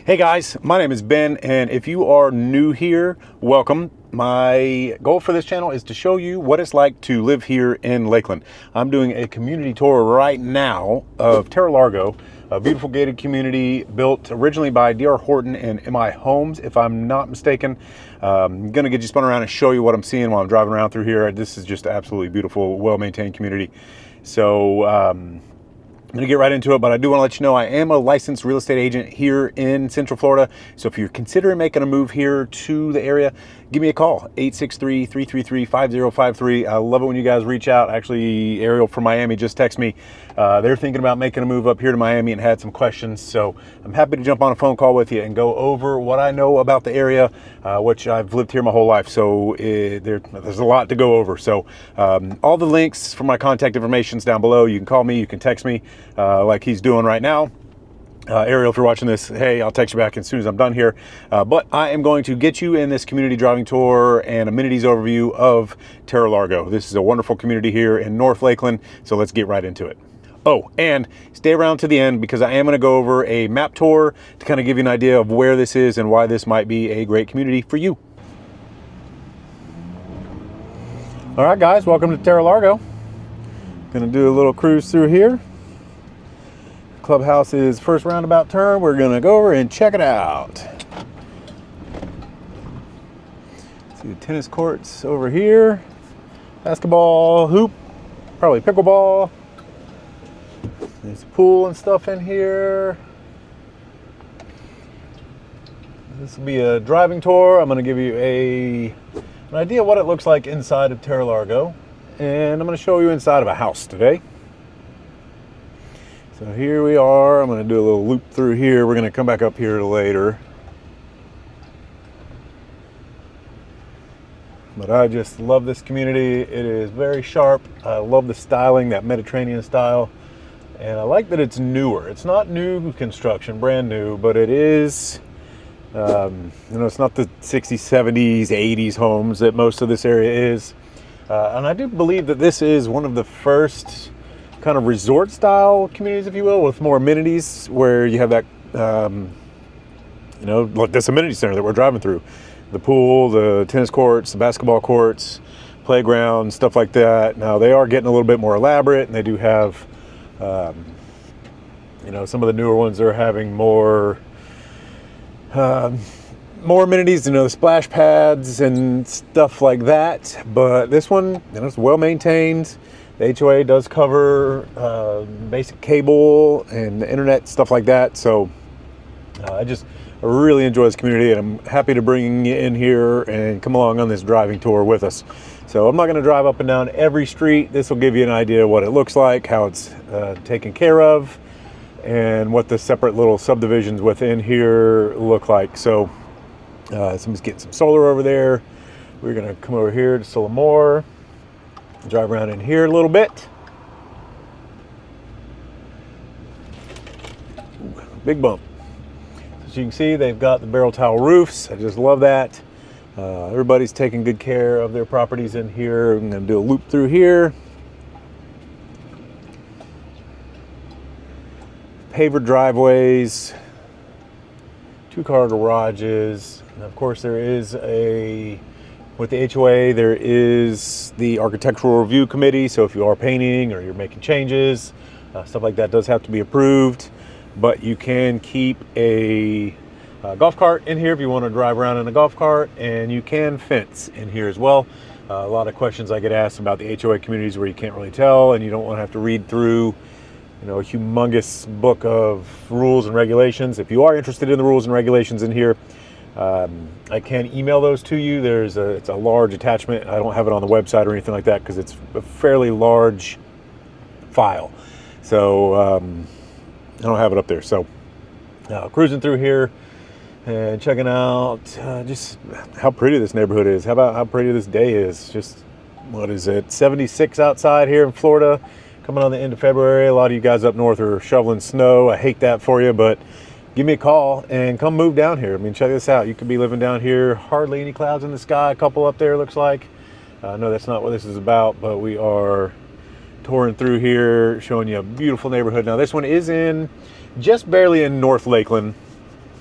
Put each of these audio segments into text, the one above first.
Hey guys, my name is Ben, and if you are new here, welcome. My goal for this channel is to show you what it's like to live here in Lakeland. I'm doing a community tour right now of TerraLargo, a beautiful gated community built originally by D.R. Horton and M.I. Homes, if I'm not mistaken. I'm going to get you spun around and show you what I'm seeing while I'm driving around through here. This is just absolutely beautiful, well-maintained community. So, I'm going to get right into it, but I do want to let you know I am a licensed real estate agent here in Central Florida. So if you're considering making a move here to the area, give me a call, 863-333-5053. I love it when you guys reach out. Actually, Ariel from Miami just texted me. They're thinking about making a move up here to Miami and had some questions. So I'm happy to jump on a phone call with you and go over what I know about the area, which I've lived here my whole life. So there's a lot to go over. So all the links for my contact information is down below. You can call me, you can text me. Like he's doing right now. Ariel, if you're watching this, hey, I'll text you back as soon as I'm done here. But I am going to get you in this community driving tour and amenities overview of TerraLargo. This is a wonderful community here in North Lakeland, so let's get right into it. Oh, and stay around to the end because I am going to go over a map tour to kind of give you an idea of where this is and why this might be a great community for you. All right, guys, welcome to TerraLargo. Going to do a little cruise through here. Clubhouse is first roundabout turn. We're gonna go over and check it out. See the tennis courts over here. Basketball, hoop, probably pickleball. There's a pool and stuff in here. This will be a driving tour. I'm gonna give you an idea of what it looks like inside of TerraLargo. And I'm gonna show you inside of a house today. So here we are. I'm going to do a little loop through here. We're going to come back up here later. But I just love this community. It is very sharp. I love the styling, that Mediterranean style. And I like that it's newer. It's not new construction, brand new, but it is, it's not the 60s, 70s, 80s homes that most of this area is. And I do believe that this is one of the first kind of resort style communities, if you will, with more amenities, where you have that, like this amenity center that we're driving through. The pool, the tennis courts, the basketball courts, playground, stuff like that. Now they are getting a little bit more elaborate, and they do have, some of the newer ones are having more amenities, the splash pads and stuff like that. But this one, it's well maintained. The HOA does cover basic cable and internet, stuff like that. So I really enjoy this community, and I'm happy to bring you in here and come along on this driving tour with us. So I'm not going to drive up and down every street. This will give you an idea of what it looks like, how it's taken care of, and what the separate little subdivisions within here look like. So somebody's getting some solar over there. We're going to come over here to Solamor. Drive around in here a little bit. Ooh, big bump. As you can see, they've got the barrel tile roofs. I just love that. Everybody's taking good care of their properties in here. I'm going to do a loop through here. Paver driveways, 2-car garages, and of course there is with the HOA, there is the Architectural Review Committee. So if you are painting or you're making changes, stuff like that does have to be approved. But you can keep a golf cart in here if you want to drive around in a golf cart, and you can fence in here as well. A lot of questions I get asked about the HOA communities where you can't really tell, and you don't want to have to read through a humongous book of rules and regulations. If you are interested in the rules and regulations in here, I can email those to you. It's a large attachment. I don't have it on the website or anything like that because it's a fairly large file. So I don't have it up there. So cruising through here and checking out just how pretty this neighborhood is. How about how pretty this day is? Just, what is it, 76 outside here in Florida, coming on the end of February. A lot of you guys up north are shoveling snow. I hate that for you, but give me a call and come move down here. I mean, check this out. You could be living down here, hardly any clouds in the sky, a couple up there looks like. No, that's not what this is about, but we are touring through here, showing you a beautiful neighborhood. Now this one is just barely in North Lakeland.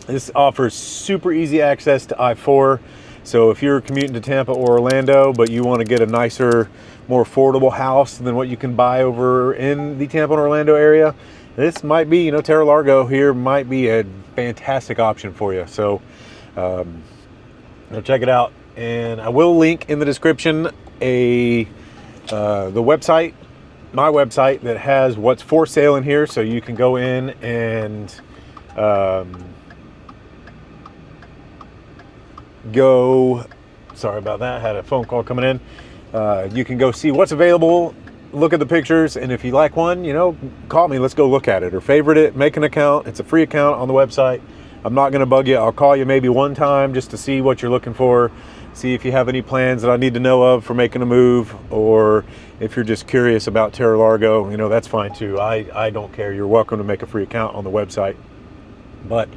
This offers super easy access to I-4. So if you're commuting to Tampa or Orlando, but you want to get a nicer, more affordable house than what you can buy over in the Tampa and Orlando area, this might be, TerraLargo here might be a fantastic option for you. So check it out. And I will link in the description the website, my website, that has what's for sale in here. So you can go in and sorry about that, had a phone call coming in. You can go see what's available, look at the pictures, and if you like one, call me, let's go look at it, or favorite it, make an account. It's a free account on the website. I'm not going to bug you. I'll call you maybe one time just to see what you're looking for, see if you have any plans that I need to know of for making a move, or if you're just curious about TerraLargo, that's fine too. I don't care. You're welcome to make a free account on the website. But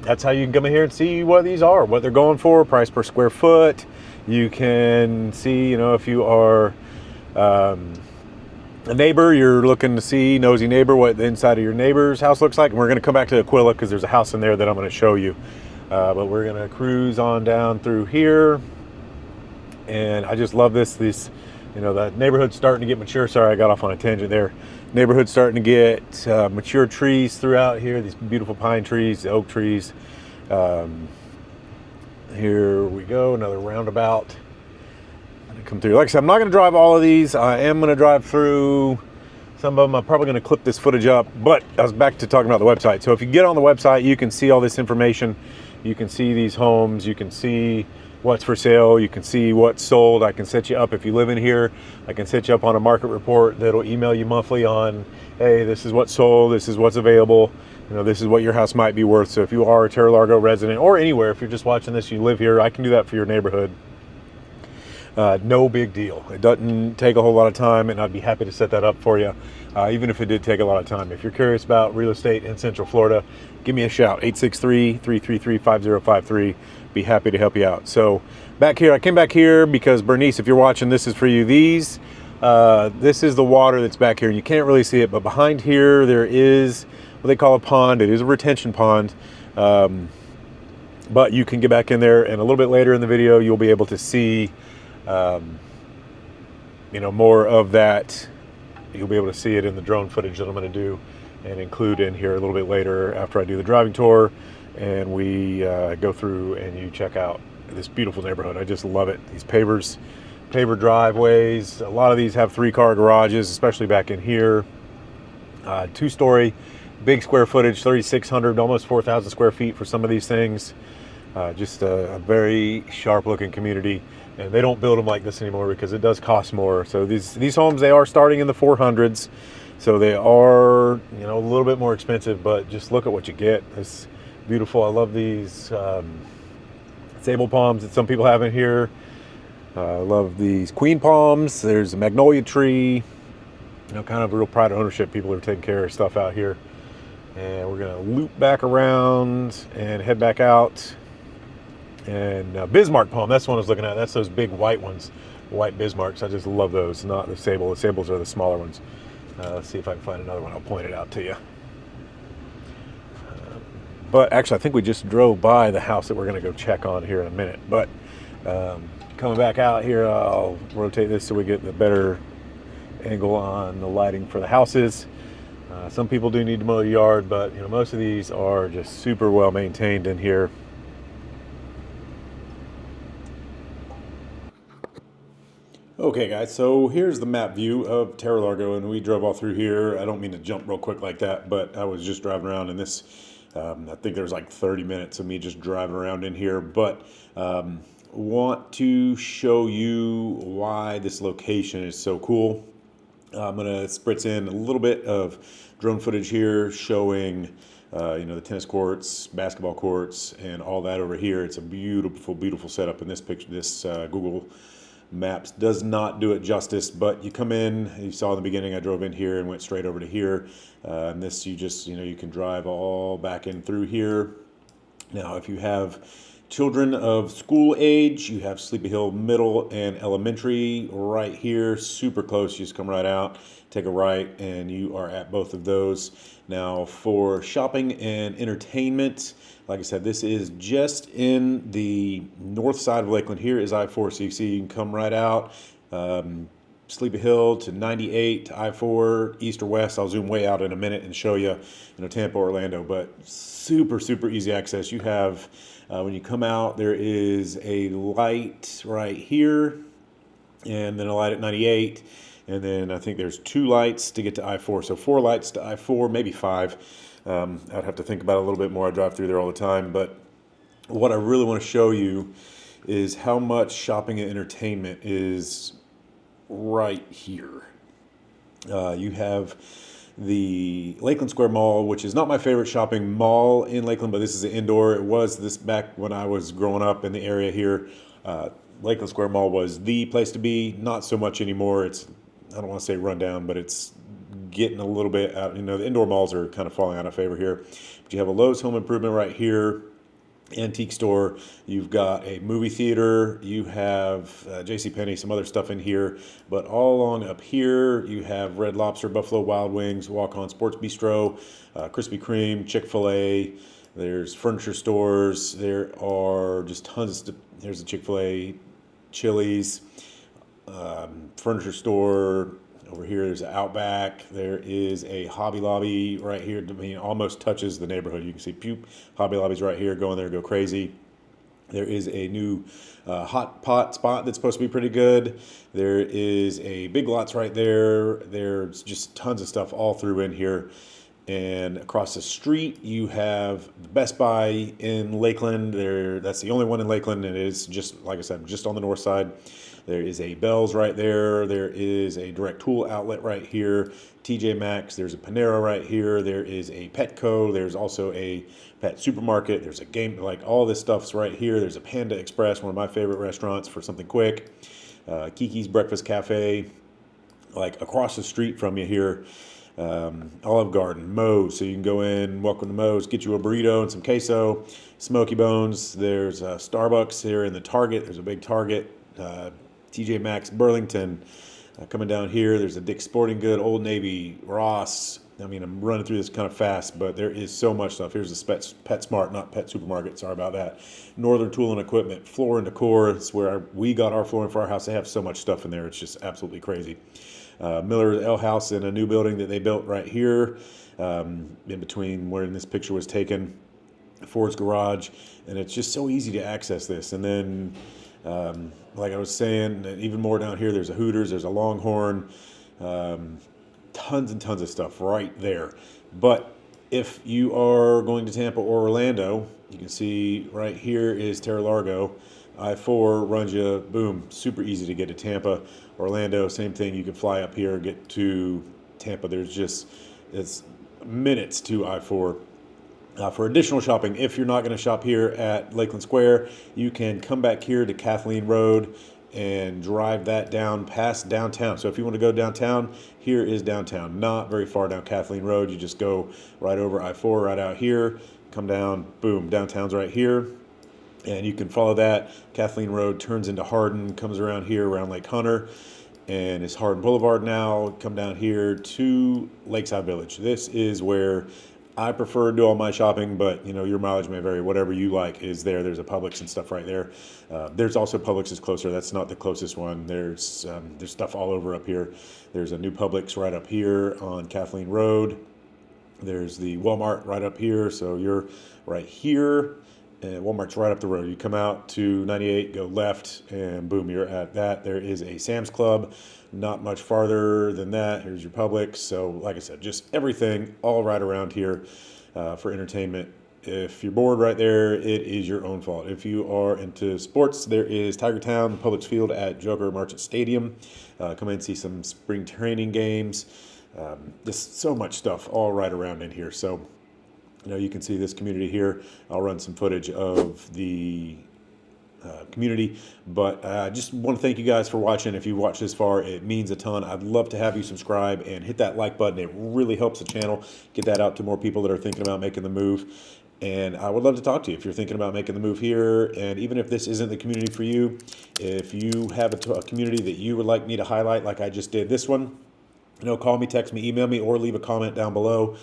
that's how you can come in here and see what these are, what they're going for, price per square foot. You can see, if you are a neighbor, you're looking to see, nosy neighbor, what the inside of your neighbor's house looks like. And we're going to come back to Aquila because there's a house in there that I'm going to show you. But we're going to cruise on down through here. And I just love this. The neighborhood's starting to get mature. Sorry, I got off on a tangent there. Neighborhood's starting to get mature trees throughout here. These beautiful pine trees, the oak trees. Here we go, another roundabout. Come through. Like I said, I'm not going to drive all of these. I am going to drive through some of them. I'm probably going to clip this footage up, but I was back to talking about the website. So if you get on the website, you can see all this information. You can see these homes. You can see what's for sale. You can see what's sold. I can set you up, if you live in here, I can set you up on a market report that'll email you monthly on, hey, this is what's sold, this is what's available, this is what your house might be worth. So if you are a TerraLargo resident, or anywhere, if you're just watching this, you live here, I can do that for your neighborhood. No big deal. It doesn't take a whole lot of time, and I'd be happy to set that up for you, even if it did take a lot of time. If you're curious about real estate in Central Florida, give me a shout, 863-333-5053. Be happy to help you out. So back here, I came back here because, Bernice, if you're watching, this is for you. This is the water that's back here, and you can't really see it, but behind here there is what they call a pond. It is a retention pond. But you can get back in there, and a little bit later in the video, you'll be able to see more of that. You'll be able to see it in the drone footage that I'm going to do and include in here a little bit later after I do the driving tour and we go through and you check out this beautiful neighborhood. I just love it. These paver driveways. A lot of these have 3-car garages, especially back in here. 2-story, big square footage, 3,600, almost 4,000 square feet for some of these things. Just a very sharp looking community. And they don't build them like this anymore because it does cost more. So these homes, they are starting in the 400s. So they are, a little bit more expensive, but just look at what you get. It's beautiful. I love these sable palms that some people have in here. I love these queen palms. There's a magnolia tree. Kind of a real pride of ownership. People are taking care of stuff out here. And we're gonna loop back around and head back out. And Bismarck palm, that's the one I was looking at. That's those big white ones, white Bismarcks. I just love those, not the sable. The sables are the smaller ones. Let's see if I can find another one. I'll point it out to you. But actually, I think we just drove by the house that we're going to go check on here in a minute. But coming back out here, I'll rotate this so we get the better angle on the lighting for the houses. Some people do need to mow the yard, but most of these are just super well maintained in here. Okay guys, so here's the map view of TerraLargo, and we drove all through here. I don't mean to jump real quick like that, but I was just driving around in this. I think there's like 30 minutes of me just driving around in here, but want to show you why this location is so cool. I'm gonna spritz in a little bit of drone footage here showing the tennis courts, basketball courts, and all that over here. It's a beautiful, beautiful setup in this picture. This Google Maps does not do it justice, but you come in, you saw in the beginning I drove in here and went straight over to here, and this you just you can drive all back in through here. Now if you have children of school age, you have Sleepy Hill Middle and Elementary right here, super close. You just come right out, take a right, and you are at both of those. Now, for shopping and entertainment, like I said, this is just in the north side of Lakeland. Here is I-4, so you see you can come right out. Sleepy Hill to 98 to I-4, east or west. I'll zoom way out in a minute and show you, Tampa, Orlando, but super, super easy access. You have, when you come out, there is a light right here, and then a light at 98, and then I think there's 2 lights to get to I-4, so 4 lights to I-4, maybe 5. I'd have to think about it a little bit more. I drive through there all the time, but what I really want to show you is how much shopping and entertainment is right here. You have the Lakeland Square Mall, which is not my favorite shopping mall in Lakeland, but this is an indoor. It was this back when I was growing up in the area here. Lakeland Square Mall was the place to be. Not so much anymore. It's, I don't want to say run down, but it's getting a little bit out. The indoor malls are kind of falling out of favor here. But you have a Lowe's Home Improvement right here. Antique store, you've got a movie theater, you have JCPenney, some other stuff in here, but all along up here you have Red Lobster, Buffalo Wild Wings, Walk On Sports Bistro, Krispy Kreme, Chick-fil-A. There's furniture stores. There are just tons of there's a Chick-fil-A, Chili's, furniture store. Over here, there's an Outback. There is a Hobby Lobby right here. I mean, almost touches the neighborhood. You can see Hobby Lobby's right here. Go in there, go crazy. There is a new hot pot spot that's supposed to be pretty good. There is a Big Lots right there. There's just tons of stuff all through in here. And across the street, you have the Best Buy in Lakeland. That's the only one in Lakeland, and it is just, like I said, just on the north side. There is a Bell's right there. There is a Direct Tool outlet right here. TJ Maxx. There's a Panera right here. There is a Petco. There's also a pet supermarket. There's a game, like all this stuff's right here. There's a Panda Express, one of my favorite restaurants for something quick. Kiki's Breakfast Cafe, like across the street from you here. Olive Garden, Moe's, so you can go in, welcome to Moe's, get you a burrito and some queso, Smoky Bones. There's Starbucks here in the Target. There's a big Target. TJ Maxx, Burlington. Coming down here, there's a Dick's Sporting Good, Old Navy, Ross. I mean, I'm running through this kind of fast, but there is so much stuff. Here's the PetSmart, not Pet Supermarket. Sorry about that. Northern Tool and Equipment, Floor and Decor. It's where we got our flooring for our house. They have so much stuff in there. It's just absolutely crazy. Miller's Ale House in a new building that they built right here, in between where this picture was taken, Ford's Garage, and it's just so easy to access this. And then, like I was saying, even more down here, there's a Hooters, there's a Longhorn, tons and tons of stuff right there. But if you are going to Tampa or Orlando, you can see right here is TerraLargo. I-4 runs you, boom, super easy to get to Tampa. Orlando, same thing. You can fly up here, get to Tampa. It's minutes to I-4. For additional shopping, if you're not going to shop here at Lakeland Square, you can come back here to Kathleen Road and drive that down past downtown. So if you want to go downtown, here is downtown. Not very far down Kathleen Road. You just go right over I-4 right out here, come down, boom, downtown's right here. And you can follow that. Kathleen Road turns into Hardin, comes around here, around Lake Hunter, and it's Hardin Boulevard now. Come down here to Lakeside Village. This is where I prefer to do all my shopping, but your mileage may vary. Whatever you like is there. There's a Publix and stuff right there. There's also Publix is closer. That's not the closest one. There's stuff all over up here. There's a new Publix right up here on Kathleen Road. There's the Walmart right up here. So you're right here. And Walmart's right up the road. You come out to 98, go left, and boom, you're at that. There is a Sam's Club, not much farther than that. Here's your Publix. So, like I said, just everything all right around here for entertainment. If you're bored right there, it is your own fault. If you are into sports, there is Tiger Town, Publix Field at Joker Marchant Stadium. Come in and see some spring training games. Just so much stuff all right around in here. So, you can see this community here. I'll run some footage of the community, but I just want to thank you guys for watching. If you watched this far, it means a ton. I'd love to have you subscribe and hit that like button. It really helps the channel. Get that out to more people that are thinking about making the move. And I would love to talk to you if you're thinking about making the move here. And even if this isn't the community for you, if you have a community that you would like me to highlight, like I just did this one, call me, text me, email me, or leave a comment down below.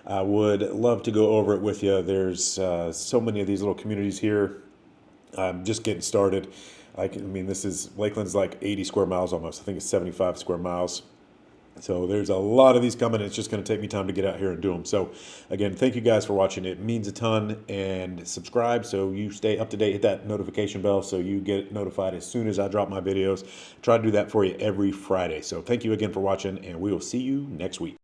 I would love to go over it with you. There's so many of these little communities here. I'm just getting started. This is Lakeland's like 80 square miles almost. I think it's 75 square miles. So there's a lot of these coming. It's just going to take me time to get out here and do them. So again, thank you guys for watching. It means a ton. And subscribe so you stay up to date. Hit that notification bell so you get notified as soon as I drop my videos. Try to do that for you every Friday. So thank you again for watching, and we will see you next week.